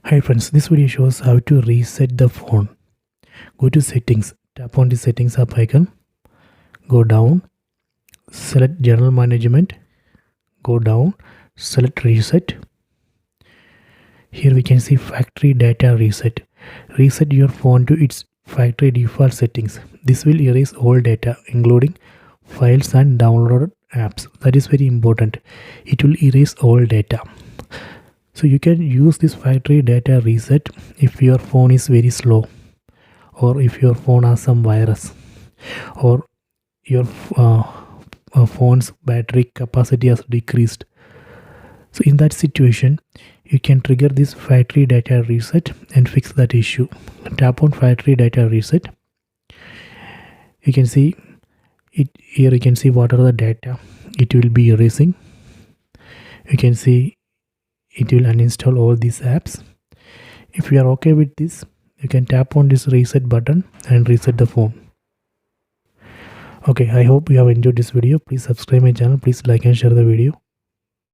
Hi friends, this video shows how to reset the phone. Go to settings, tap on the settings app icon, go down, select general management, go down, select reset. Here we can see factory data reset. Reset your phone to its factory default settings. This will erase all data including files and downloaded apps. That is very important. It will erase all data. So you can use this factory data reset if your phone is very slow, or if your phone has some virus, or your phone's battery capacity has decreased. So in that situation, you can trigger this factory data reset and fix that issue. Tap on factory data reset. You can see it here. You can see what are the data it will be erasing. You can see it will uninstall all these apps. If you are okay with this, you can tap on this reset button and reset the phone. Okay, I hope you have enjoyed this video. Please subscribe my channel. Please like and share the video.